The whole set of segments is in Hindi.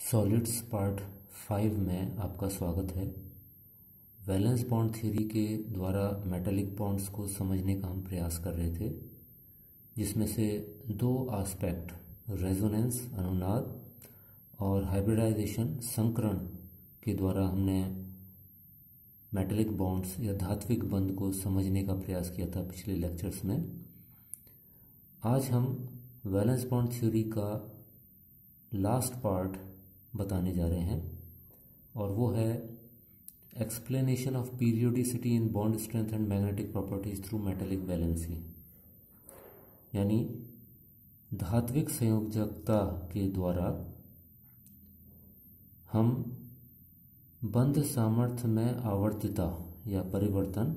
सॉलिड्स पार्ट 5 में आपका स्वागत है। वैलेंस बॉन्ड थ्योरी के द्वारा मेटालिक बॉन्ड्स को समझने का हम प्रयास कर रहे थे, जिसमें से दो एस्पेक्ट रेजोनेंस अनुनाद और हाइब्रिडाइजेशन संकरण के द्वारा हमने मेटालिक बॉन्ड्स या धात्विक बंध को समझने का प्रयास किया था पिछले लेक्चर्स में। आज हम वैलेंस बॉन्ड थ्योरी का लास्ट पार्ट बताने जा रहे हैं और वो है explanation of periodicity in bond strength and magnetic properties through metallic valency, यानी धात्विक संयोजकता के द्वारा हम बंध सामर्थ्य में आवर्तता या परिवर्तन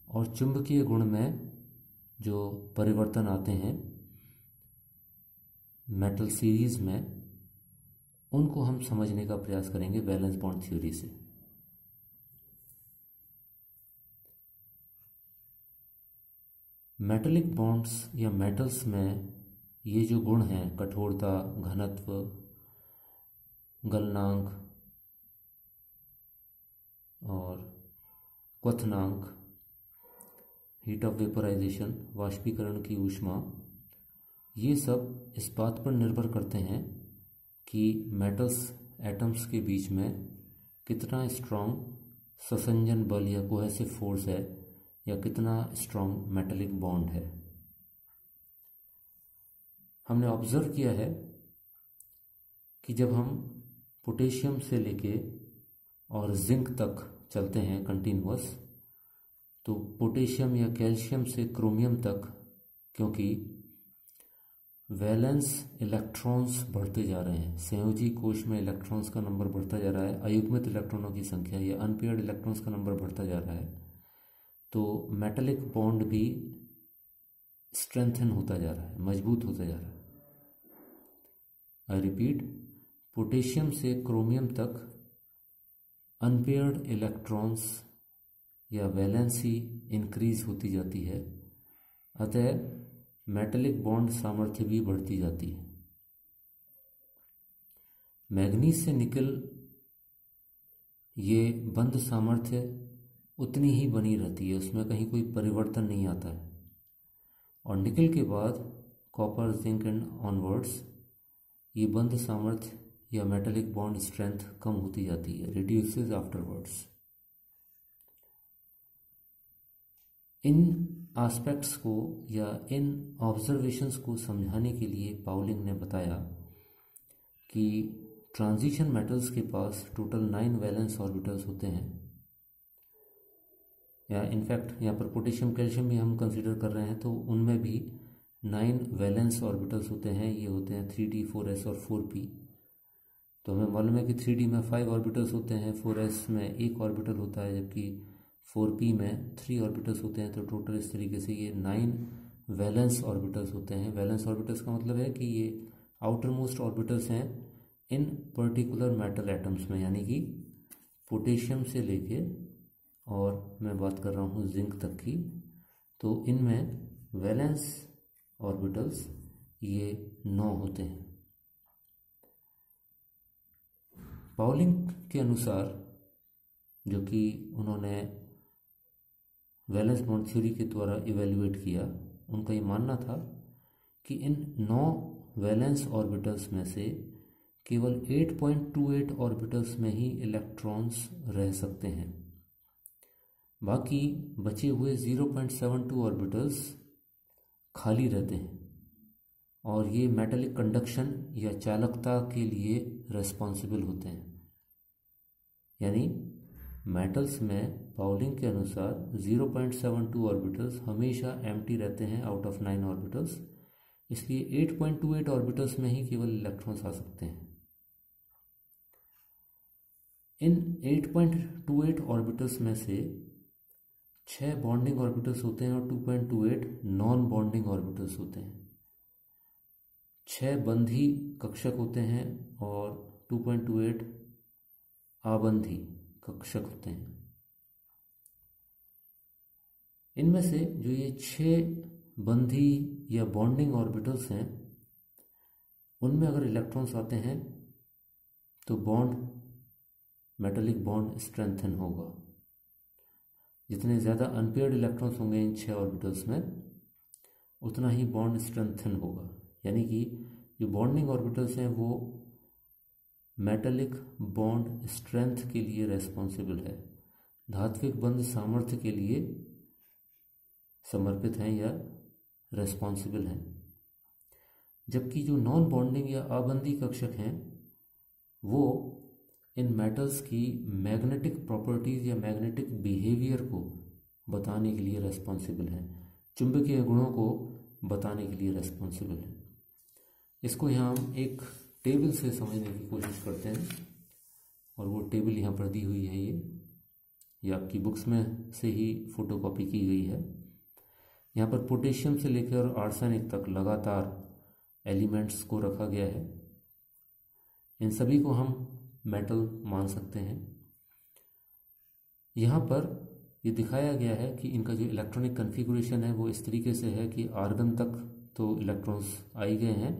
और चुंबकीय गुण में जो परिवर्तन आते हैं मेटल सीरीज में, उनको हम समझने का प्रयास करेंगे वैलेंस बॉन्ड थ्योरी से। मेटालिक बॉन्ड्स या मेटल्स में ये जो गुण हैं, कठोरता, घनत्व, गलनांक और क्वथनांक, हीट ऑफ वेपोराइजेशन, वाष्पीकरण की ऊष्मा, ये सब इस बात पर निर्भर करते हैं कि मेटल्स एटम्स के बीच में कितना स्ट्रॉन्ग ससंजन बल या कोहेसिव फोर्स है या कितना स्ट्रॉन्ग मेटालिक बॉन्ड है। हमने ऑब्जर्व किया है कि जब हम पोटेशियम से लेके और जिंक तक चलते हैं कंटिन्यूअस, तो पोटेशियम या कैल्शियम से क्रोमियम तक, क्योंकि वैलेंस इलेक्ट्रॉन्स बढ़ते जा रहे हैं, संयोजी कोश में इलेक्ट्रॉन्स का नंबर बढ़ता जा रहा है, अयुग्मित इलेक्ट्रॉनों की संख्या या अनपेयर्ड इलेक्ट्रॉन्स का नंबर बढ़ता जा रहा है, तो मेटालिक बॉन्ड भी स्ट्रेंथन होता जा रहा है, मजबूत होता जा रहा है। आई रिपीट, पोटेशियम से क्रोमियम तक अनपेयर्ड इलेक्ट्रॉन्स या वैलेंसी इंक्रीज होती जाती है, अतः मेटालिक बॉन्ड सामर्थ्य भी बढ़ती जाती है। मैग्नीज से निकल ये बंध सामर्थ्य उतनी ही बनी रहती है, उसमें कहीं कोई परिवर्तन नहीं आता है। और निकल के बाद कॉपर, जिंक एंड ऑनवर्ड्स ये बंध सामर्थ्य या मेटालिक बॉन्ड स्ट्रेंथ कम होती जाती है, रिड्यूसेस आफ्टरवर्ड्स। इन एस्पेक्ट्स को या इन ऑब्जर्वेशंस को समझाने के लिए पाउलिंग ने बताया कि ट्रांजिशन मेटल्स के पास टोटल 9 वैलेंस ऑर्बिटल्स होते हैं, या इनफैक्ट यहाँ पर पोटेशियम कैल्शियम भी हम कंसीडर कर रहे हैं, तो उनमें भी 9 वैलेंस ऑर्बिटल्स होते हैं। ये होते हैं 3d, 4s और 4p। तो हमें मालूम है कि 3d में 5 ऑर्बिटल्स होते हैं, 4s में 1 ऑर्बिटल होता है, जबकि 4p में 3 ऑर्बिटल्स होते हैं। तो टोटल इस तरीके से ये 9 वैलेंस ऑर्बिटल्स होते हैं। वैलेंस ऑर्बिटल्स का मतलब है कि ये आउटर मोस्ट ऑर्बिटल्स हैं इन पर्टिकुलर मेटल एटम्स में, यानी कि पोटेशियम से लेके और मैं बात कर रहा हूँ जिंक तक की, तो इनमें वैलेंस ऑर्बिटल्स ये 9 होते हैं। पाउलिंग के अनुसार, जो कि उन्होंने वैलेंस बॉन्ड थ्योरी के द्वारा इवेल्युएट किया, उनका ये मानना था कि इन 9 वैलेंस ऑर्बिटल्स में से केवल 8.28 ऑर्बिटल्स में ही इलेक्ट्रॉन्स रह सकते हैं। बाकी बचे हुए 0.72 ऑर्बिटल्स खाली रहते हैं और ये मेटालिक कंडक्शन या चालकता के लिए रेस्पॉन्सिबल होते हैं। यानी मेटल्स में पाउलिंग के अनुसार 0.72 ऑर्बिटल्स हमेशा एम्प्टी रहते हैं आउट ऑफ 9 ऑर्बिटल्स, इसलिए 8.28 ऑर्बिटल्स में ही केवल इलेक्ट्रॉन्स आ सकते हैं। इन 8.28 ऑर्बिटल्स में से 6 बॉन्डिंग ऑर्बिटल्स होते हैं और 2.28 नॉन बॉन्डिंग ऑर्बिटल्स होते हैं। 6 बंधी कक्षक होते हैं और 2.28 आबंधी कक्षक होते हैं। इनमें से जो ये 6 बंधी या बॉन्डिंग ऑर्बिटल्स हैं, उनमें अगर इलेक्ट्रॉन्स आते हैं तो बॉन्ड, मेटालिक बॉन्ड स्ट्रेंथन होगा। जितने ज़्यादा अनपेयर्ड इलेक्ट्रॉन्स होंगे इन 6 ऑर्बिटल्स में, उतना ही बॉन्ड स्ट्रेंथन होगा। यानी कि जो बॉन्डिंग ऑर्बिटल्स हैं वो मेटालिक बॉन्ड स्ट्रेंथ के लिए रेस्पॉन्सिबल है, धात्विक बंध सामर्थ्य के लिए समर्पित हैं या रेस्पॉन्सिबल हैं। जबकि जो नॉन बॉन्डिंग या आबंधी कक्षक हैं वो इन मेटल्स की मैग्नेटिक प्रॉपर्टीज़ या मैग्नेटिक बिहेवियर को बताने के लिए रेस्पॉन्सिबल हैं, चुंबकीय गुणों को बताने के लिए रेस्पॉन्सिबल हैं। इसको यहाँ हम एक टेबल से समझने की कोशिश करते हैं, और वो टेबल यहाँ पर दी हुई है। ये आपकी बुक्स में से ही फोटोकॉपी की गई है। यहाँ पर पोटेशियम से लेकर आर्सेनिक तक लगातार एलिमेंट्स को रखा गया है। इन सभी को हम मेटल मान सकते हैं। यहाँ पर ये दिखाया गया है कि इनका जो इलेक्ट्रॉनिक कन्फिगुरेशन है वो इस तरीके से है कि आर्गन तक तो इलेक्ट्रॉन्स आई गए हैं,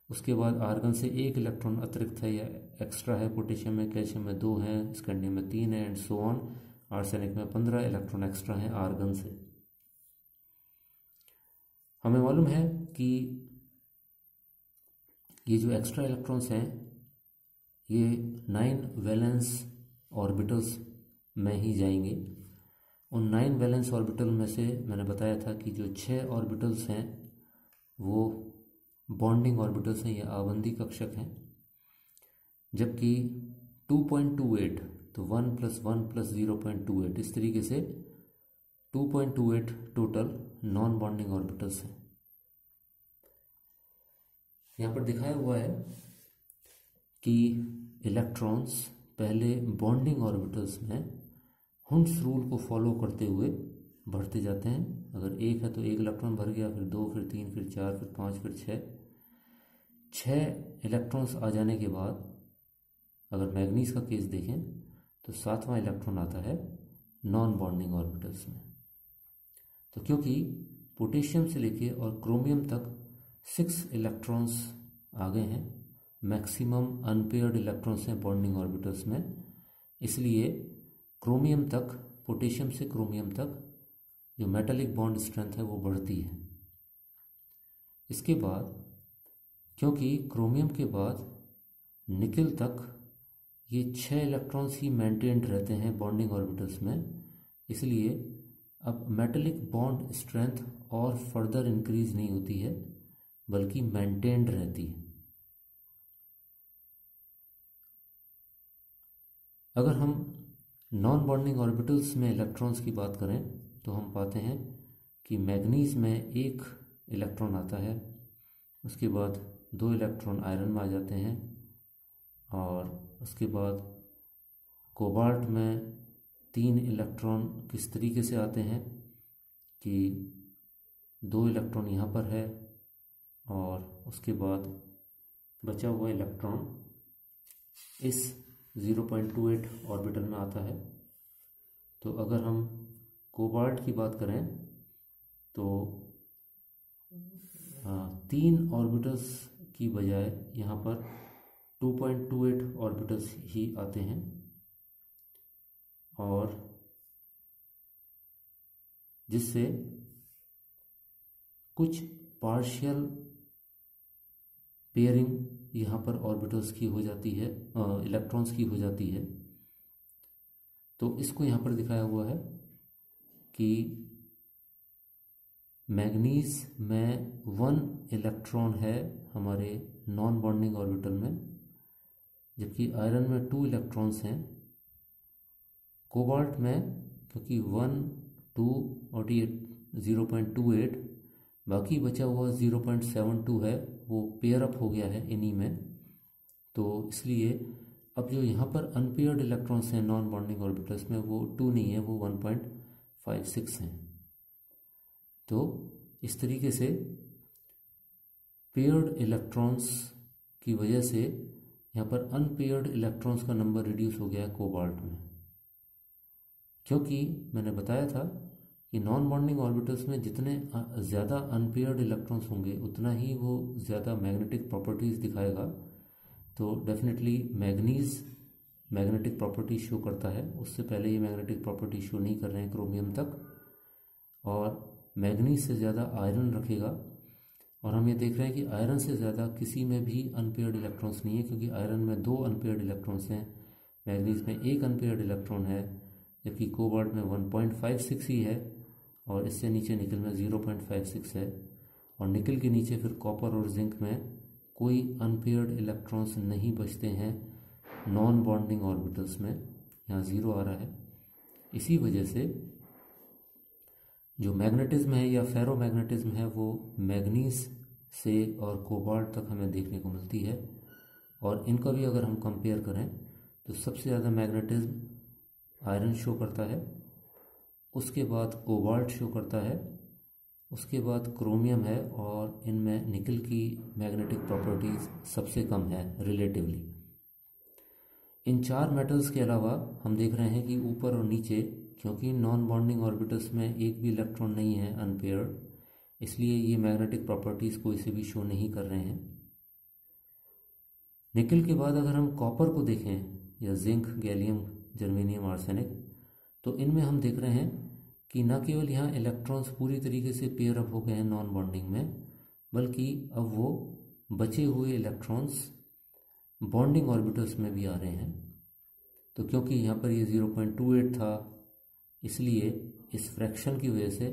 उसके बाद आर्गन से एक इलेक्ट्रॉन अतिरिक्त है या एक्स्ट्रा है। पोटेशियम में, कैल्शियम में 2 हैं, स्कैंडियम में 3 है, एंड सो ऑन। आर्सेनिक में 15 इलेक्ट्रॉन एक्स्ट्रा हैं आर्गन से। हमें मालूम है कि ये जो एक्स्ट्रा इलेक्ट्रॉन्स हैं ये 9 वैलेंस ऑर्बिटल्स में ही जाएंगे। उन 9 वैलेंस ऑर्बिटल में से मैंने बताया था कि जो 6 ऑर्बिटल्स हैं वो बॉन्डिंग ऑर्बिटल्स हैं या आबंधी कक्षक हैं, जबकि 2.28, तो 1 + 1 + 0.28, इस तरीके से 2.28 टोटल नॉन बॉन्डिंग ऑर्बिटल्स हैं। यहाँ पर दिखाया हुआ है कि इलेक्ट्रॉन्स पहले बॉन्डिंग ऑर्बिटल्स में हुंड्स रूल को फॉलो करते हुए बढ़ते जाते हैं। अगर 1 है तो 1 इलेक्ट्रॉन भर गया, फिर 2, फिर 3, फिर 4, फिर 5, फिर 6 इलेक्ट्रॉन्स आ जाने के बाद अगर मैग्नीज का केस देखें तो 7वां इलेक्ट्रॉन आता है नॉन बॉन्डिंग ऑर्बिटल्स में। तो क्योंकि पोटेशियम से लेके और क्रोमियम तक 6 इलेक्ट्रॉन्स आ गए हैं, मैक्सिमम अनपेयर्ड इलेक्ट्रॉन्स हैं बॉन्डिंग ऑर्बिटल्स में, इसलिए क्रोमियम तक, पोटेशियम से क्रोमियम तक जो मेटालिक बॉन्ड स्ट्रेंथ है वो बढ़ती है। इसके बाद क्योंकि क्रोमियम के बाद निकल तक ये 6 इलेक्ट्रॉन्स ही मेंटेन्ड रहते हैं बॉन्डिंग ऑर्बिटल्स में, इसलिए अब मेटालिक बॉन्ड स्ट्रेंथ और फर्दर इंक्रीज नहीं होती है बल्कि मेंटेन्ड रहती है। अगर हम नॉन बॉन्डिंग ऑर्बिटल्स में इलेक्ट्रॉन्स की बात करें तो हम पाते हैं कि मैग्नीज में 1 इलेक्ट्रॉन आता है, उसके बाद 2 इलेक्ट्रॉन आयरन में आ जाते हैं, और उसके बाद कोबाल्ट में 3 इलेक्ट्रॉन किस तरीके से आते हैं कि 2 इलेक्ट्रॉन यहाँ पर है और उसके बाद बचा हुआ इलेक्ट्रॉन इस 0.28 ऑर्बिटल में आता है। तो अगर हम कोबाल्ट की बात करें तो 3 ऑर्बिटल्स की बजाय यहाँ पर 2.28 ऑर्बिटल्स ही आते हैं, और जिससे कुछ पार्शियल पेयरिंग यहाँ पर ऑर्बिटल्स की हो जाती है, इलेक्ट्रॉन्स की हो जाती है। तो इसको यहाँ पर दिखाया हुआ है कि मैग्नीज में 1 इलेक्ट्रॉन है हमारे नॉन बॉन्डिंग ऑर्बिटल में, जबकि आयरन में 2 इलेक्ट्रॉन्स हैं। कोबाल्ट में क्योंकि 1, 2 और ये 0.28, बाकी बचा हुआ 0.72 है, वो पेयर अप हो गया है इन्हीं में। तो इसलिए अब जो यहाँ पर अनपेयर्ड इलेक्ट्रॉन्स हैं नॉन बॉन्डिंग ऑर्बिटल्स में वो 2 नहीं है, वो 1.56 हैं। तो इस तरीके से पेयर्ड इलेक्ट्रॉन्स की वजह से यहाँ पर अनपेयर्ड इलेक्ट्रॉन्स का नंबर रिड्यूस हो गया है कोबाल्ट में, क्योंकि मैंने बताया था कि नॉन बॉन्डिंग ऑर्बिटल्स में जितने ज़्यादा अनपेयर्ड इलेक्ट्रॉन्स होंगे उतना ही वो ज़्यादा मैग्नेटिक प्रॉपर्टीज़ दिखाएगा, तो definitely manganese magnetic property show करता है, उससे पहले ये मैग्नेटिक प्रॉपर्टी शो नहीं कर रहे हैं क्रोमियम तक। और मैग्नीज से ज़्यादा आयरन रखेगा, और हम ये देख रहे हैं कि आयरन से ज़्यादा किसी में भी अनपेयर्ड इलेक्ट्रॉन्स नहीं है, क्योंकि आयरन में 2 अनपेयर्ड इलेक्ट्रॉन्स हैं, मैग्नीज में 1 अनपेयर्ड इलेक्ट्रॉन है, जबकि कोबाल्ट में 1.56 ही है, और इससे नीचे निकल में 0.56 है, और निकल के नीचे फिर कॉपर और जिंक में कोई अनपेयर्ड इलेक्ट्रॉन्स नहीं बचते हैं नॉन बॉन्डिंग ऑर्बिटल्स में, यहाँ 0 आ रहा है। इसी वजह से जो मैग्नेटिज्म है या फेरोमैग्नेटिज्म है वो मैग्नीज से और कोबाल्ट तक हमें देखने को मिलती है, और इनका भी अगर हम कंपेयर करें तो सबसे ज़्यादा मैग्नेटिज्म आयरन शो करता है, उसके बाद कोबाल्ट शो करता है, उसके बाद क्रोमियम है, और इनमें निकल की मैग्नेटिक प्रॉपर्टीज़ सबसे कम है रिलेटिवली। इन 4 मेटल्स के अलावा हम देख रहे हैं कि ऊपर और नीचे, क्योंकि नॉन बॉन्डिंग ऑर्बिटल्स में एक भी इलेक्ट्रॉन नहीं है अनपेयर्ड, इसलिए ये मैग्नेटिक प्रॉपर्टीज़ कोई से भी शो नहीं कर रहे हैं। निकल के बाद अगर हम कॉपर को देखें या जिंक, गैलियम, जर्मेनियम, आर्सेनिक, तो इनमें हम देख रहे हैं कि न केवल यहाँ इलेक्ट्रॉन्स पूरी तरीके से पेयर अप हो गए हैं नॉन बॉन्डिंग में, बल्कि अब वो बचे हुए इलेक्ट्रॉन्स बॉन्डिंग ऑर्बिटल्स में भी आ रहे हैं। तो क्योंकि यहाँ पर ये 0.28 था, इसलिए इस फ्रैक्शन की वजह से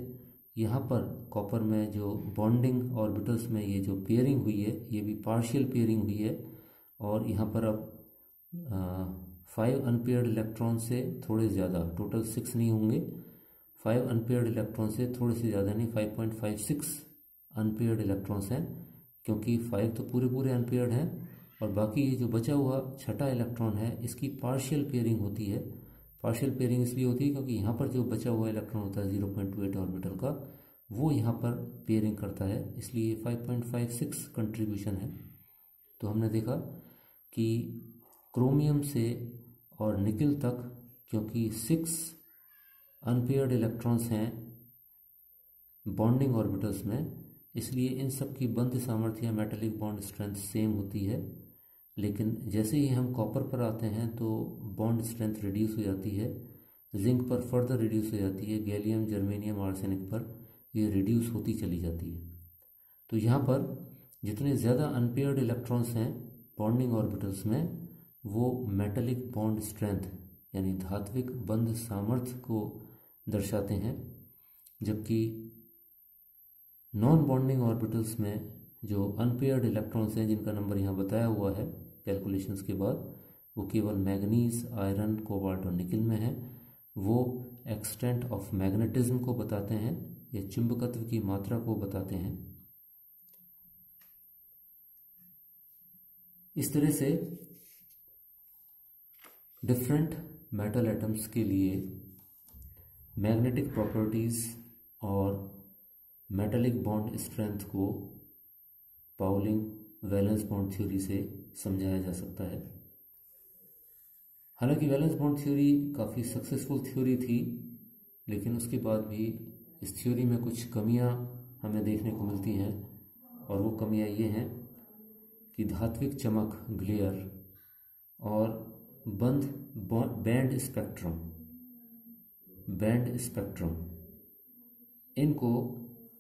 यहाँ पर कॉपर में जो बॉन्डिंग ऑर्बिटल्स में ये जो पेयरिंग हुई है, ये भी पार्शियल पेयरिंग हुई है, और यहाँ पर अब 5 अनपेयर्ड इलेक्ट्रॉन से थोड़े ज़्यादा, टोटल 6 नहीं होंगे, 5 अनपेयर्ड इलेक्ट्रॉन से थोड़े से ज़्यादा नहीं, 5.56 अनपेयर्ड इलेक्ट्रॉन्स हैं, क्योंकि 5 तो पूरे पूरे अनपेयर्ड हैं, और बाकी ये जो बचा हुआ छठा इलेक्ट्रॉन है इसकी पार्शियल पेयरिंग होती है। पार्शियल पेयरिंग इसलिए होती है क्योंकि यहाँ पर जो बचा हुआ इलेक्ट्रॉन होता है 0.28 ऑर्बिटल का, वो यहाँ पर पेयरिंग करता है, इसलिए 5.56 कंट्रीब्यूशन है। तो हमने देखा कि क्रोमियम से और निकल तक, क्योंकि 6 अनपेयर्ड इलेक्ट्रॉन्स हैं बॉन्डिंग ऑर्बिटल्स में, इसलिए इन सब की बंध सामर्थ्य या मेटालिक बॉन्ड स्ट्रेंथ सेम होती है। लेकिन जैसे ही हम कॉपर पर आते हैं तो बॉन्ड स्ट्रेंथ रिड्यूस हो जाती है, जिंक पर फर्दर रिड्यूस हो जाती है, गैलियम, जर्मेनियम, आर्सेनिक पर ये रिड्यूस होती चली जाती है। तो यहाँ पर जितने ज़्यादा अनपेयर्ड इलेक्ट्रॉन्स हैं बॉन्डिंग ऑर्बिटल्स में, वो मेटालिक बॉन्ड स्ट्रेंथ यानी धात्विक बंध सामर्थ्य को दर्शाते हैं, जबकि नॉन बॉन्डिंग ऑर्बिटल्स में जो अनपेयर्ड इलेक्ट्रॉन्स हैं जिनका नंबर यहाँ बताया हुआ है कैलकुलेशंस के बाद, वो केवल मैग्नीज, आयरन, कोबाल्ट और निकल में है। वो एक्सटेंट ऑफ मैग्नेटिज्म को बताते हैं या चुंबकत्व की मात्रा को बताते हैं। इस तरह से डिफरेंट मेटल एटम्स के लिए मैग्नेटिक प्रॉपर्टीज़ और मेटालिक बॉन्ड स्ट्रेंथ को पाउलिंग वैलेंस बॉन्ड थ्योरी से समझाया जा सकता है। हालांकि वैलेंस बॉन्ड थ्योरी काफ़ी सक्सेसफुल थ्योरी थी, लेकिन उसके बाद भी इस थ्योरी में कुछ कमियां हमें देखने को मिलती हैं, और वो कमियां ये हैं कि धात्विक चमक, ग्लेयर, और बैंड स्पेक्ट्रम, इनको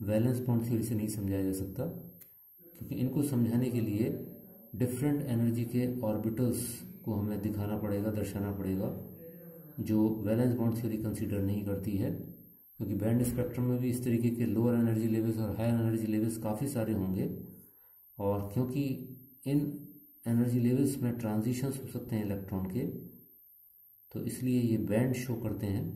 वैलेंस बॉन्ड थ्योरी से नहीं समझाया जा सकता, क्योंकि इनको समझाने के लिए डिफरेंट एनर्जी के ऑर्बिटल्स को हमें दिखाना पड़ेगा, दर्शाना पड़ेगा, जो वैलेंस बॉन्ड थ्योरी कंसीडर नहीं करती है। क्योंकि बैंड स्पेक्ट्रम में भी इस तरीके के लोअर एनर्जी लेवल्स और हायर एनर्जी लेवल्स काफ़ी सारे होंगे, और क्योंकि इन एनर्जी लेवल्स में ट्रांजिशंस हो सकते हैं इलेक्ट्रॉन के, तो इसलिए ये बैंड शो करते हैं।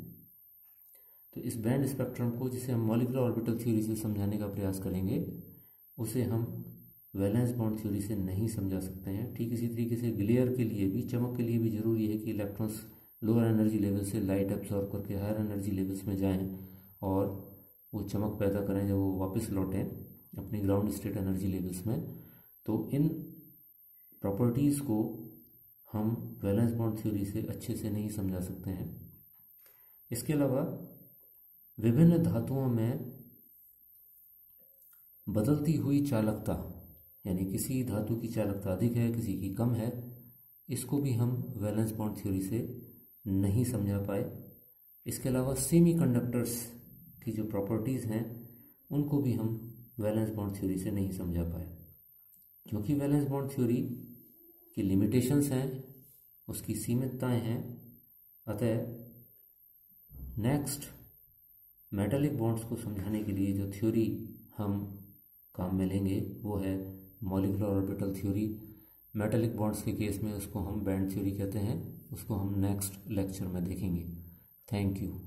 तो इस बैंड स्पेक्ट्रम को, जिसे हम मॉलिक्यूलर ऑर्बिटल थ्योरी से समझाने का प्रयास करेंगे, उसे हम वैलेंस बॉन्ड थ्योरी से नहीं समझा सकते हैं। ठीक इसी तरीके से ग्लेयर के लिए भी, चमक के लिए भी ज़रूरी है कि इलेक्ट्रॉन्स लोअर एनर्जी लेवल से लाइट एब्जॉर्ब करके हायर एनर्जी लेवल्स में जाएं और वो चमक पैदा करें जब वो वापस लौटें अपनी ग्राउंड स्टेट एनर्जी लेवल्स में। तो इन प्रॉपर्टीज़ को हम वैलेंस बॉन्ड थ्योरी से अच्छे से नहीं समझा सकते हैं। इसके अलावा विभिन्न धातुओं में बदलती हुई चालकता यानी किसी धातु की चालकता अधिक है, किसी की कम है, इसको भी हम वैलेंस बॉन्ड थ्योरी से नहीं समझा पाए। इसके अलावा सेमीकंडक्टर्स की जो प्रॉपर्टीज़ हैं उनको भी हम वैलेंस बॉन्ड थ्योरी से नहीं समझा पाए। क्योंकि वैलेंस बॉन्ड थ्योरी की लिमिटेशंस हैं, उसकी सीमितताएं हैं, अतः नेक्स्ट मेटालिक बॉन्ड्स को समझाने के लिए जो थ्योरी हम काम में लेंगे वो है molecular orbital theory. Metallic bonds के केस में उसको हम बैंड थ्योरी कहते हैं, उसको हम नेक्स्ट लेक्चर में देखेंगे। Thank you.